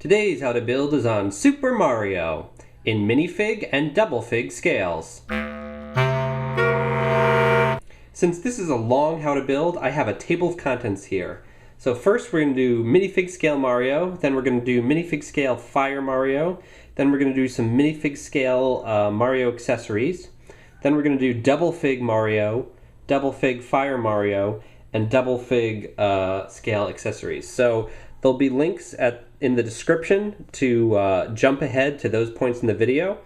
Today's how to build is on Super Mario in minifig and double fig scales. Since this is a long how to build, I have a table of contents here. So first we're going to do minifig scale Mario, then we're going to do minifig scale Fire Mario, then we're going to do some minifig scale Mario accessories, then we're going to do double fig Mario, double fig Fire Mario, and double fig scale accessories. So there'll be links in the description to jump ahead to those points in the video.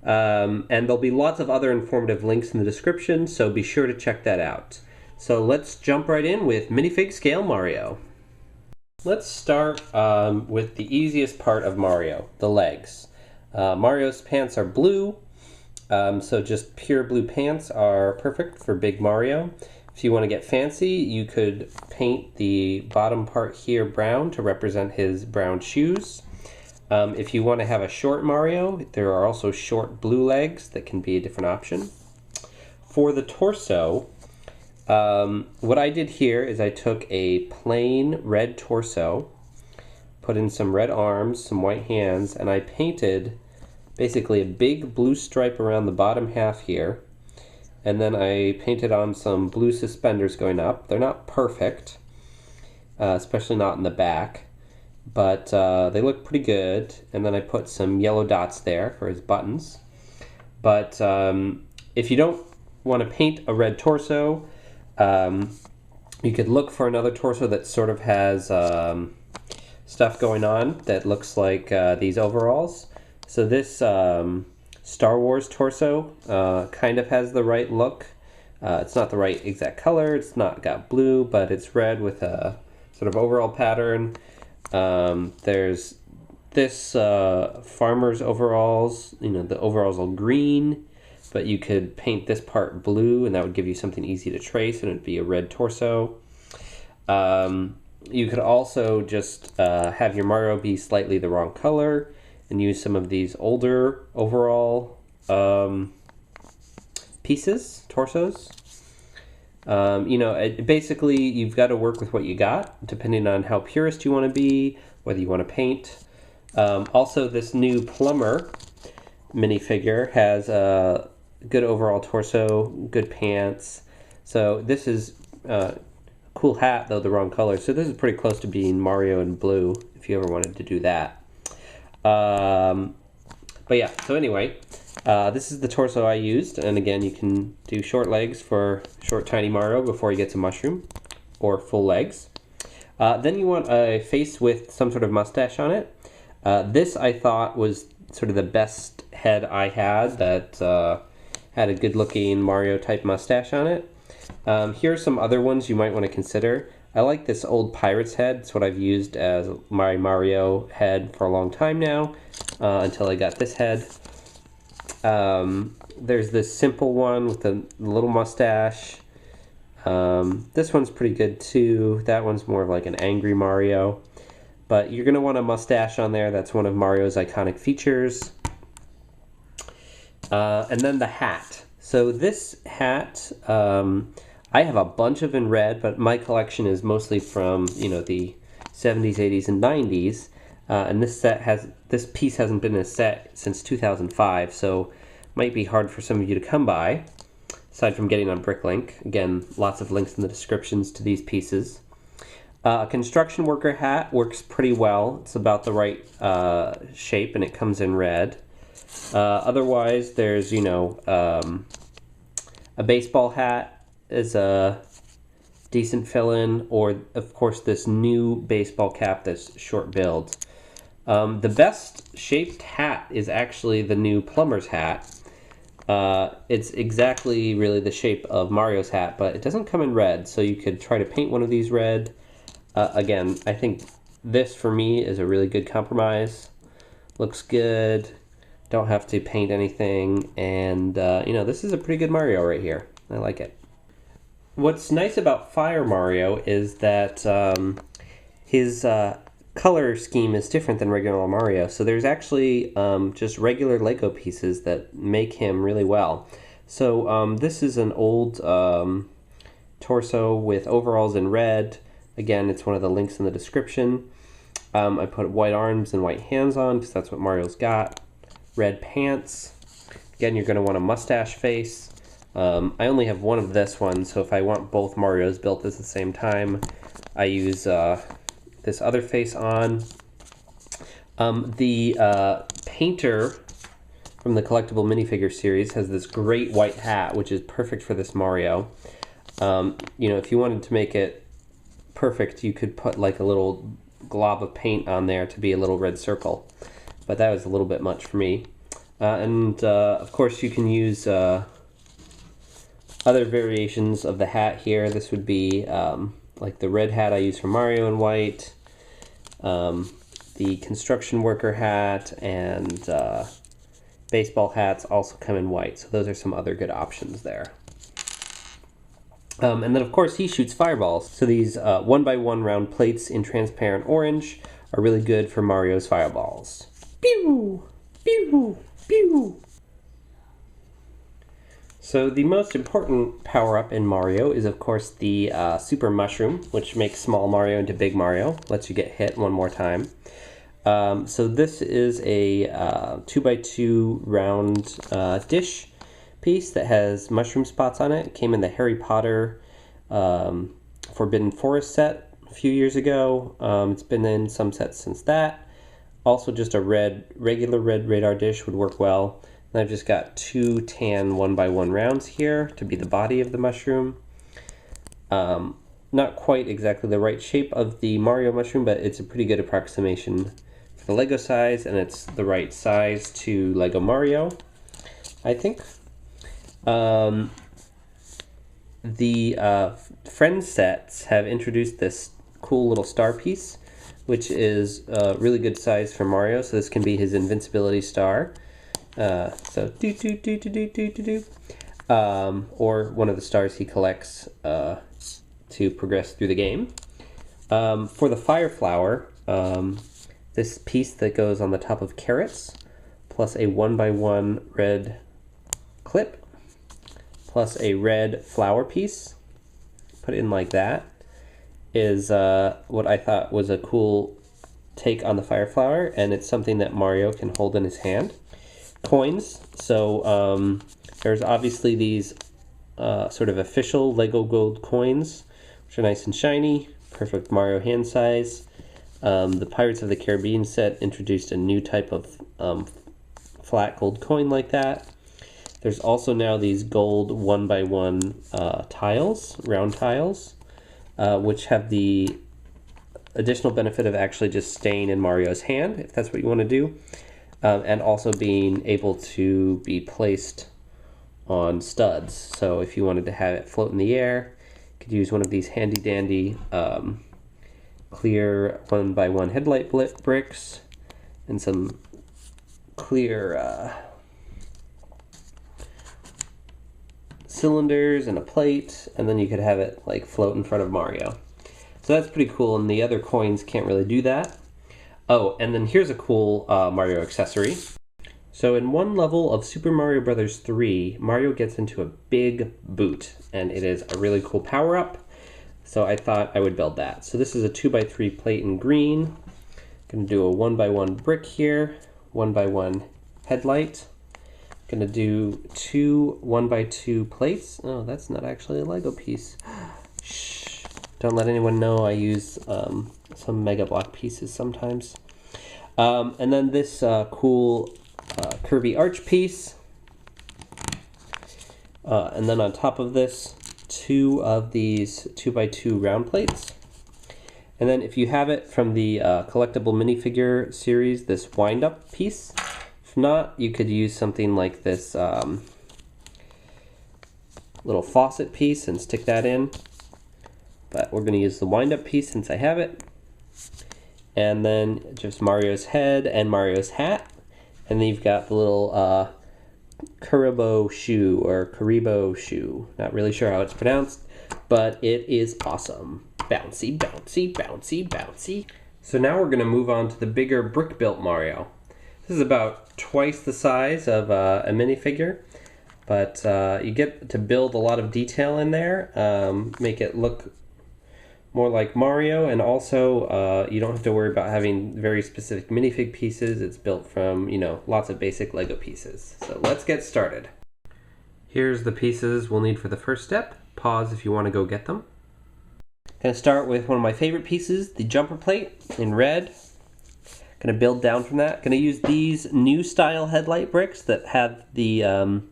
And there'll be lots of other informative links in the description, so be sure to check that out. So let's jump right in with minifig scale Mario. Let's start with the easiest part of Mario, the legs. Mario's pants are blue, so just pure blue pants are perfect for Big Mario. If you want to get fancy, you could paint the bottom part here brown to represent his brown shoes. If you want to have a short Mario, there are also short blue legs that can be a different option. For the torso, what I did here is I took a plain red torso, put in some red arms, some white hands, and I painted basically a big blue stripe around the bottom half here. And then I painted on some blue suspenders going up. They're not perfect, especially not in the back, but they look pretty good. And then I put some yellow dots there for his buttons. But if you don't want to paint a red torso, you could look for another torso that sort of has stuff going on that looks like these overalls. So this Star Wars torso kind of has the right look. It's not the right exact color, it's not got blue, but it's red with a sort of overall pattern. There's this farmer's overalls, the overalls are green, but you could paint this part blue and that would give you something easy to trace and it'd be a red torso. You could also just have your Mario be slightly the wrong color and use some of these older overall pieces, torsos. Basically you've got to work with what you got, depending on how purist you want to be, whether you want to paint. Also, this new plumber minifigure has a good overall torso, good pants. So this is a cool hat, though the wrong color. So this is pretty close to being Mario in blue, if you ever wanted to do that. But yeah, so anyway, this is the torso I used, and again, you can do short legs for short tiny Mario before he gets a mushroom, or full legs. Then you want a face with some sort of mustache on it. This I thought was sort of the best head I had that had a good looking Mario type mustache on it. Here are some other ones you might want to consider. I like this old pirate's head. It's what I've used as my Mario head for a long time now, until I got this head. There's this simple one with a little mustache. This one's pretty good too. That one's more of like an angry Mario. But you're going to want a mustache on there. That's one of Mario's iconic features. And then the hat. So this hat, I have a bunch of in red, but my collection is mostly from, the 70s, 80s, and 90s. And this piece hasn't been in a set since 2005, so might be hard for some of you to come by, aside from getting on Bricklink. Again, lots of links in the descriptions to these pieces. A construction worker hat works pretty well. It's about the right shape, and it comes in red. Otherwise, there's, a baseball hat is a decent fill-in, or of course this new baseball cap that's short build. The best shaped hat is actually the new plumber's hat. It's exactly really the shape of Mario's hat, but it doesn't come in red, so you could try to paint one of these red. Again, I think this for me is a really good compromise. Looks good, don't have to paint anything, and this is a pretty good Mario right here. I like it. What's nice about Fire Mario is that his color scheme is different than regular Mario. So there's actually just regular Lego pieces that make him really well. So this is an old torso with overalls in red. Again, it's one of the links in the description. I put white arms and white hands on because that's what Mario's got. Red pants. Again, you're going to want a mustache face. I only have one of this one, so if I want both Marios built at the same time, I use this other face on. The painter from the collectible minifigure series has this great white hat, which is perfect for this Mario. You know, if you wanted to make it perfect, you could put like a little glob of paint on there to be a little red circle, but that was a little bit much for me. Of course, you can use other variations of the hat here. This would be like the red hat I use for Mario in white, the construction worker hat, and baseball hats also come in white. So those are some other good options there. And then of course he shoots fireballs. So these 1x1 round plates in transparent orange are really good for Mario's fireballs. Pew! Pew! Pew! So the most important power-up in Mario is of course the Super Mushroom, which makes small Mario into big Mario, lets you get hit one more time. So this is a 2x2 round dish piece that has mushroom spots on it. It came in the Harry Potter Forbidden Forest set a few years ago. It's been in some sets since that. Also just a regular red radar dish would work well. And I've just got 2 tan 1x1 rounds here to be the body of the mushroom. Not quite exactly the right shape of the Mario mushroom, but it's a pretty good approximation for the Lego size, and it's the right size to Lego Mario, I think. The Friends sets have introduced this cool little star piece, which is a really good size for Mario, so this can be his invincibility star. So or one of the stars he collects to progress through the game. For the Fire Flower, this piece that goes on the top of carrots, plus a 1x1 red clip, plus a red flower piece, put it in like that, is what I thought was a cool take on the Fire Flower, and it's something that Mario can hold in his hand. Coins, so there's obviously these sort of official Lego Gold coins, which are nice and shiny, perfect Mario hand size. The Pirates of the Caribbean set introduced a new type of flat gold coin like that. There's also now these gold 1x1 tiles, round tiles, which have the additional benefit of actually just staying in Mario's hand, if that's what you want to do, and also being able to be placed on studs. So if you wanted to have it float in the air, you could use one of these handy dandy clear 1x1 headlight bricks and some clear cylinders and a plate, and then you could have it like float in front of Mario. So that's pretty cool, and the other coins can't really do that. Oh, and then here's a cool Mario accessory. So in one level of Super Mario Bros. 3, Mario gets into a big boot, and it is a really cool power-up. So I thought I would build that. So this is a 2x3 plate in green. Gonna do a 1x1 brick here, 1x1 headlight. Gonna do 2 1x2 plates. Oh, that's not actually a Lego piece. Shh. Don't let anyone know I use some Mega Block pieces sometimes. And then this cool curvy arch piece. And then on top of this, 2 of these 2x2 round plates. And then if you have it from the collectible minifigure series, this wind-up piece. If not, you could use something like this little faucet piece and stick that in. But we're going to use the wind-up piece since I have it. And then just Mario's head and Mario's hat. And then you've got the little Karibo shoe, or Karibo shoe. Not really sure how it's pronounced, but it is awesome. Bouncy, bouncy, bouncy, bouncy. So now we're going to move on to the bigger brick-built Mario. This is about twice the size of a minifigure, but you get to build a lot of detail in there, make it look more like Mario, and also you don't have to worry about having very specific minifig pieces. It's built from, lots of basic Lego pieces. So let's get started. Here's the pieces we'll need for the first step. Pause if you want to go get them. Gonna start with one of my favorite pieces, the jumper plate in red. Gonna build down from that. Gonna use these new style headlight bricks that have the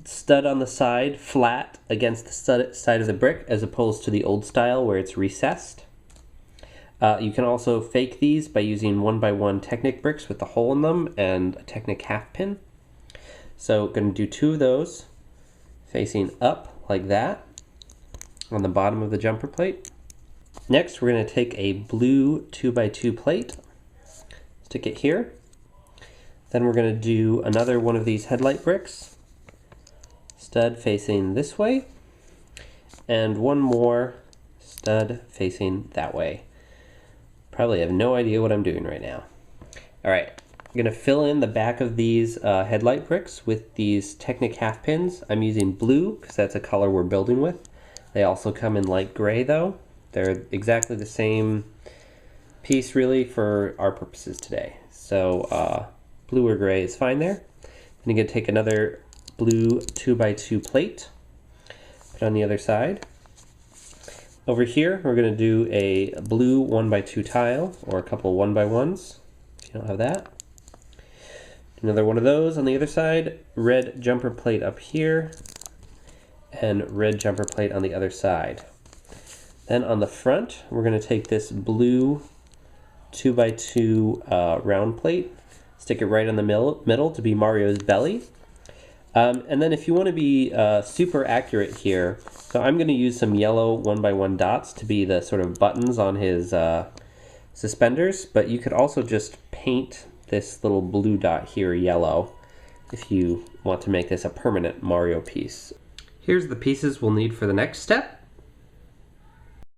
stud on the side flat against the side of the brick, as opposed to the old style where it's recessed. You can also fake these by using 1x1 Technic bricks with the hole in them and a Technic half pin. So going to do 2 of those facing up like that on the bottom of the jumper plate. Next we're going to take a blue 2x2 plate, stick it here. Then we're going to do another one of these headlight bricks, stud facing this way, and one more stud facing that way. Probably have no idea what I'm doing right now. Alright, I'm going to fill in the back of these headlight bricks with these Technic half pins. I'm using blue because that's a color we're building with. They also come in light gray though. They're exactly the same piece really for our purposes today. So blue or gray is fine there. Then you're going to take another blue 2x2 plate, put it on the other side. Over here we're going to do a blue 1x2 tile, or a couple 1x1s if you don't have that. Another one of those on the other side, red jumper plate up here, and red jumper plate on the other side. Then on the front we're going to take this blue 2x2 round plate, stick it right in the middle to be Mario's belly. And then if you want to be super accurate here, so I'm going to use some yellow 1x1 dots to be the sort of buttons on his suspenders, but you could also just paint this little blue dot here yellow if you want to make this a permanent Mario piece. Here's the pieces we'll need for the next step.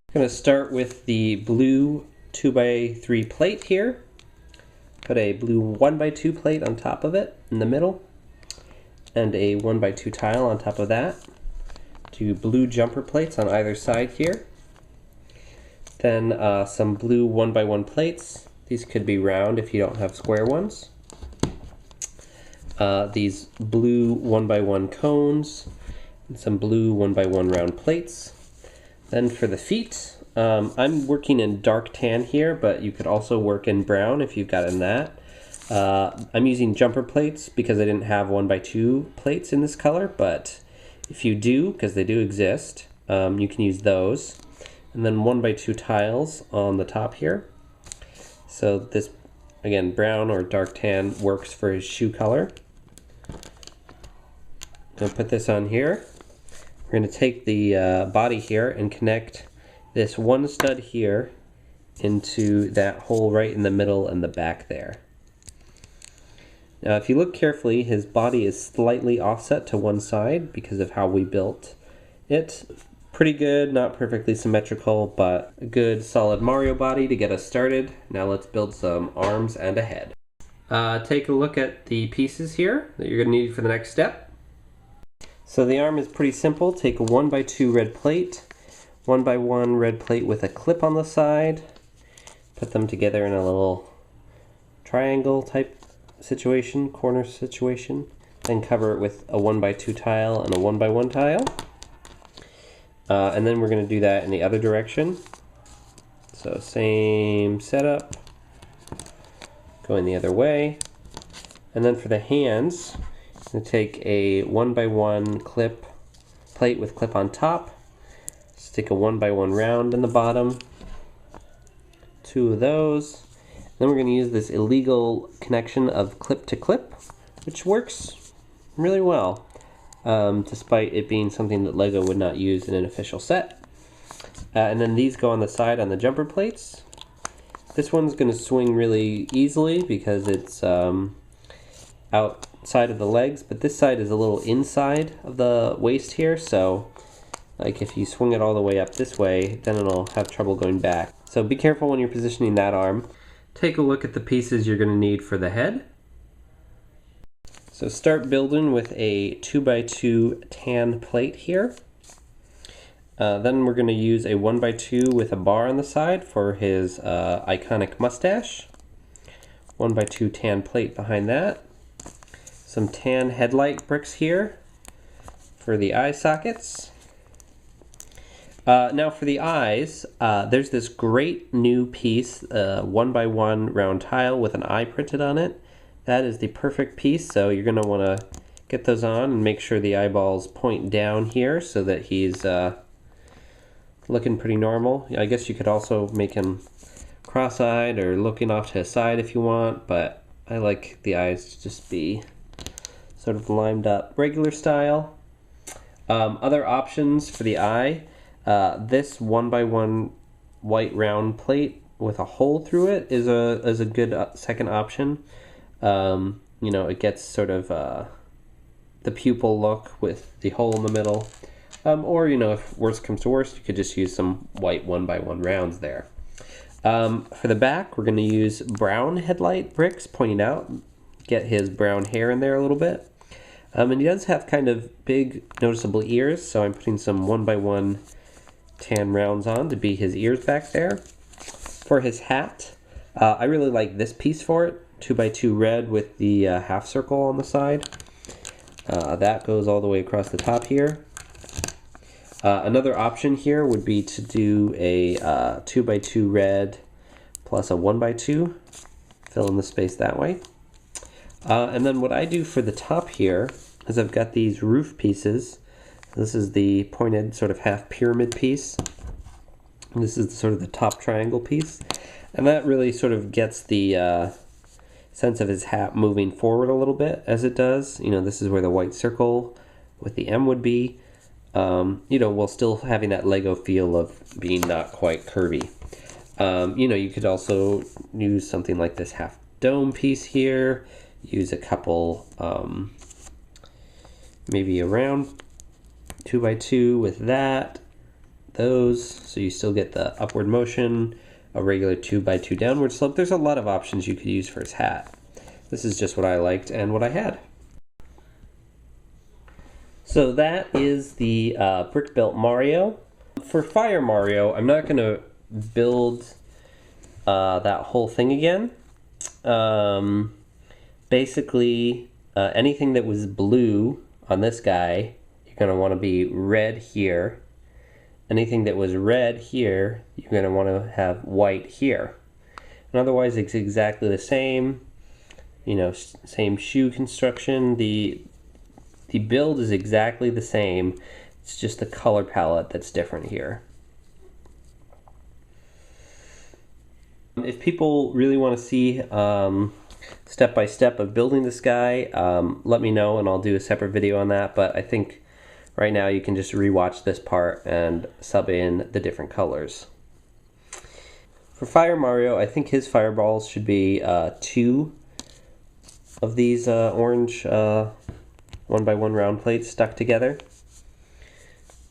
I'm going to start with the blue 2x3 plate here. Put a blue 1x2 plate on top of it in the middle, and a 1x2 tile on top of that. 2 blue jumper plates on either side here. Then some blue 1x1 plates. These could be round if you don't have square ones. These blue 1x1 cones, and some blue 1x1 round plates. Then for the feet, I'm working in dark tan here, but you could also work in brown if you've got in that. I'm using jumper plates because I didn't have 1x2 plates in this color, but if you do, because they do exist, you can use those. And then 1x2 tiles on the top here. So this, again, brown or dark tan works for his shoe color. I'm going to put this on here. We're going to take the body here and connect this one stud here into that hole right in the middle and the back there. Now if you look carefully, his body is slightly offset to one side because of how we built it. Pretty good, not perfectly symmetrical, but a good solid Mario body to get us started. Now let's build some arms and a head. Take a look at the pieces here that you're going to need for the next step. So the arm is pretty simple. Take a 1x2 red plate, 1x1 red plate with a clip on the side, put them together in a little triangle type situation, corner situation, then cover it with a 1x2 tile and a 1x1 tile. And then we're going to do that in the other direction. So same setup, going the other way. And then for the hands, I'm going to take a 1x1 clip plate with clip on top, stick a 1x1 round in the bottom, 2 of those. Then we're going to use this illegal connection of clip to clip, which works really well, despite it being something that Lego would not use in an official set. And then these go on the side on the jumper plates. This one's going to swing really easily because it's outside of the legs, but this side is a little inside of the waist here, so like if you swing it all the way up this way, then it'll have trouble going back. So be careful when you're positioning that arm. Take a look at the pieces you're going to need for the head. So start building with a 2x2 tan plate here. Then we're going to use a 1x2 with a bar on the side for his iconic mustache. 1x2 tan plate behind that. Some tan headlight bricks here for the eye sockets. Now for the eyes, there's this great new piece, 1x1 round tile with an eye printed on it. That is the perfect piece, so you're going to want to get those on and make sure the eyeballs point down here so that he's looking pretty normal. I guess you could also make him cross-eyed or looking off to his side if you want, but I like the eyes to just be sort of lined up regular style. Other options for the eye, this 1x1 white round plate with a hole through it is a good second option. You know, it gets sort of the pupil look with the hole in the middle. Or, you know, if worst comes to worst, you could just use some white 1x1 rounds there. For the back, we're going to use brown headlight bricks pointing out, get his brown hair in there a little bit. And he does have kind of big noticeable ears, so I'm putting some 1x1 tan rounds on to be his ears back there. For his hat, I really like this piece for it, 2x2 red with the half circle on the side. That goes all the way across the top here. Another option here would be to do a 2x2 red plus a 1x2, fill in the space that way. And then what I do for the top here is I've got these roof pieces. This is the pointed sort of half pyramid piece. And this is sort of the top triangle piece. And that really sort of gets the sense of his hat moving forward a little bit as it does. You know, this is where the white circle with the M would be. You know, while still having that Lego feel of being not quite curvy. You know, you could also use something like this half dome piece here. Use a couple, maybe a round 2x2 with that, those, so you still get the upward motion, a regular 2x2 downward slope. There's a lot of options you could use for his hat. This is just what I liked and what I had. So that is the brick built Mario. For Fire Mario, I'm not going to build that whole thing again. Basically, anything that was blue on this guy, you're going to want to be red here. Anything that was red here, you're going to want to have white here. And otherwise, it's exactly the same. You know, same shoe construction. The build is exactly the same. It's just the color palette that's different here. If people really want to see step by step of building this guy, let me know and I'll do a separate video on that, but I think right now you can just rewatch this part and sub in the different colors. For Fire Mario, I think his fireballs should be 2 of these orange 1x1 round plates stuck together.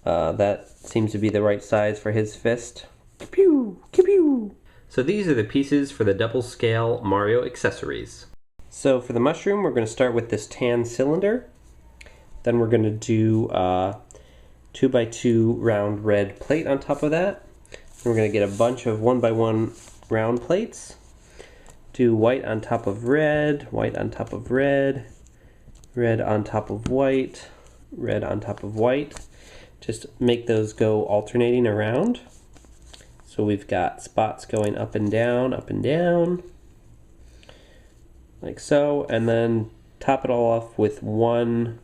That seems to be the right size for his fist. Pew, pew. So these are the pieces for the double scale Mario accessories. So for the mushroom, we're going to start with this tan cylinder. Then we're going to do 2x2 round red plate on top of that. We're going to get a bunch of 1x1 round plates. Do white on top of red, white on top of red, red on top of white, red on top of white. Just make those go alternating around. So we've got spots going up and down, like so, and then top it all off with one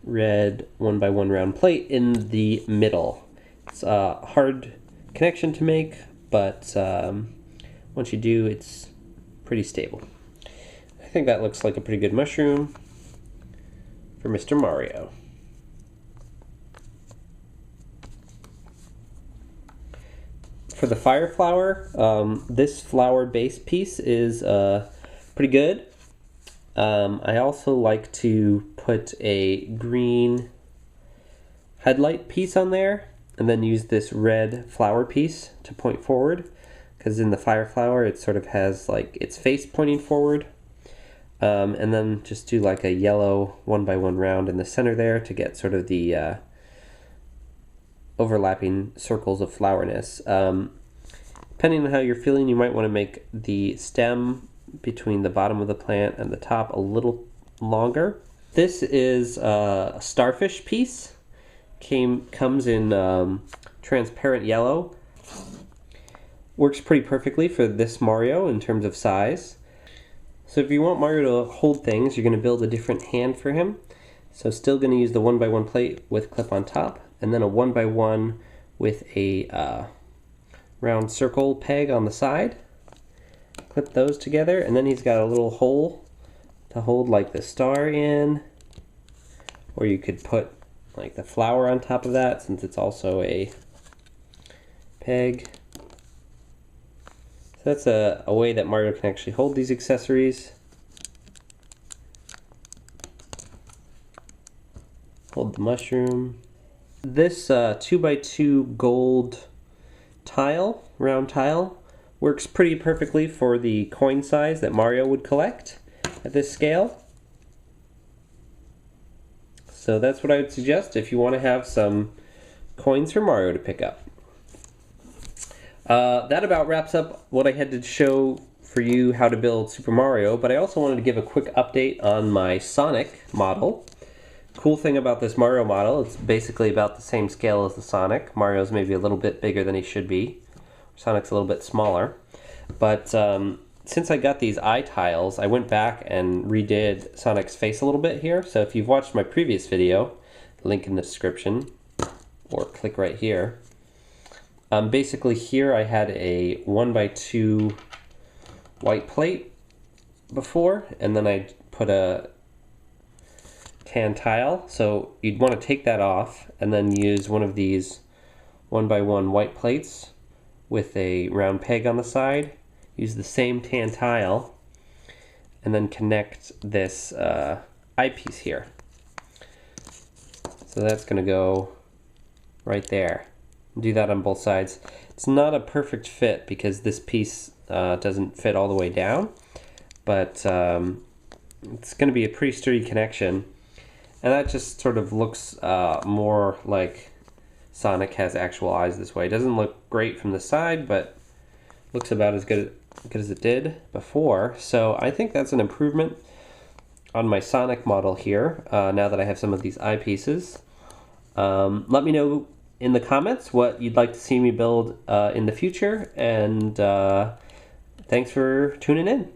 red 1x1 round plate in the middle. It's a hard connection to make, but once you do, it's pretty stable. I think that looks like a pretty good mushroom for Mr. Mario. For the fire flower, this flower base piece is pretty good. I also like to put a green headlight piece on there and then use this red flower piece to point forward, because in the fire flower it sort of has like its face pointing forward. And then just do like a yellow 1x1 round in the center there to get sort of the overlapping circles of flowerness. Depending on how you're feeling, you might want to make the stem between the bottom of the plant and the top a little longer. This is a starfish piece. Comes in transparent yellow. Works pretty perfectly for this Mario in terms of size. So if you want Mario to hold things, you're going to build a different hand for him. So still going to use the 1x1 plate with clip on top, and then a 1x1 with a round circle peg on the side. Clip those together, and then he's got a little hole to hold like the star in, or you could put like the flower on top of that since it's also a peg. So that's a way that Mario can actually hold these accessories. Hold the mushroom. This 2x2 gold tile, round tile, works pretty perfectly for the coin size that Mario would collect at this scale. So that's what I would suggest if you want to have some coins for Mario to pick up. That about wraps up what I had to show for you how to build Super Mario, but I also wanted to give a quick update on my Sonic model. Cool thing about this Mario model, it's basically about the same scale as the Sonic. Mario's maybe a little bit bigger than he should be. Sonic's a little bit smaller. But since I got these eye tiles, I went back and redid Sonic's face a little bit here. So if you've watched my previous video, link in the description, or click right here. Basically here I had a 1x2 white plate before, and then I put a tan tile. So you'd want to take that off and then use one of these 1x1 white plates with a round peg on the side. Use the same tan tile and then connect this eyepiece here. So that's going to go right there. Do that on both sides. It's not a perfect fit because this piece doesn't fit all the way down, but it's going to be a pretty sturdy connection, and that just sort of looks more like Sonic has actual eyes this way. It doesn't look great from the side, but looks about as good as it did before. So I think that's an improvement on my Sonic model here, now that I have some of these eyepieces. Let me know in the comments what you'd like to see me build in the future, and thanks for tuning in.